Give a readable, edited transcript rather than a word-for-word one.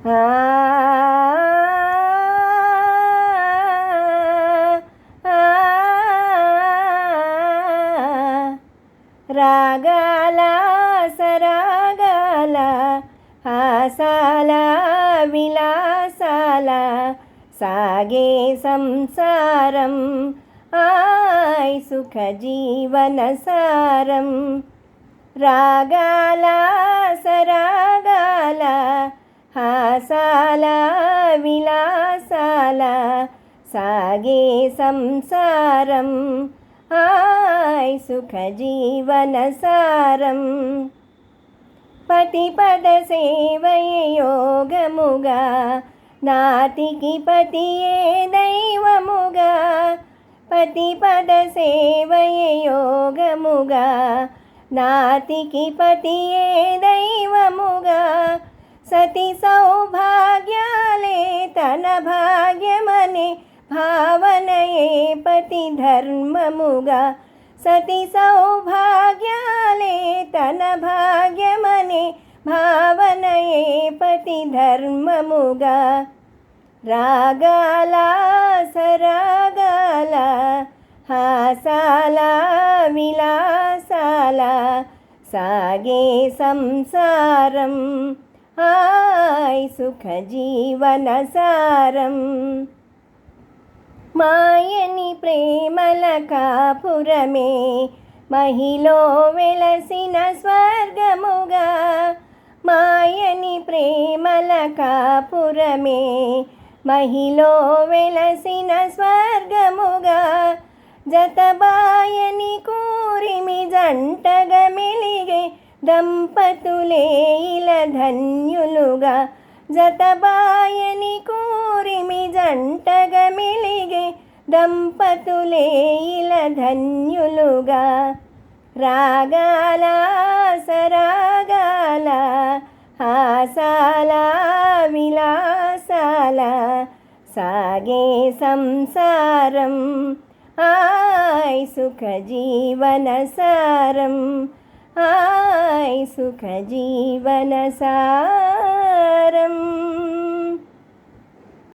రాగాల సరాగాల హాసాల విలాసాల సాగే సంసారం ఆయ్ సుఖ జీవన సారం. రాగాల సరాగాల హాసాల విలాసాల సాగే సంసారం ఆయ్ సుఖ జీవన సారం. పతిపద సేవయే యోగముగా నాతికి పతియే దైవముగా. పతిపద సేవయే యోగముగా నాతికి పతియే దైవముగా. సతి సౌభాగ్యాలే తన భాగ్యమనే భావనయే పతి ధర్మముగా. సతి సౌభాగ్యాలే తన భాగ్యమనే భావనయే పతి ధర్మముగా. రాగాల సరాగాల హాసాల విలాసాల సాగే సంసారం ఆయ్ సుఖ జీవన సారం. మాయని ప్రేమల కాపురమే మహిలో వెలసిన స్వర్గముగా. మాయని ప్రేమల కాపురమే మహిలో వెలసిన స్వర్గముగా. జతబాయని కూరిమి జంటగా మెలిగే దంపతులే ఇలా ధన్యులుగా. జతబాయని కూరిమి జంటగా మెలిగే దంపతులే ఇలా ధన్యులుగా. రాగాల సరాగాల హాసాల విలాసాల సాగే సంసారం ఆయ్ సుఖ జీవన సారం ఆయ్ సుఖ జీవన సారం.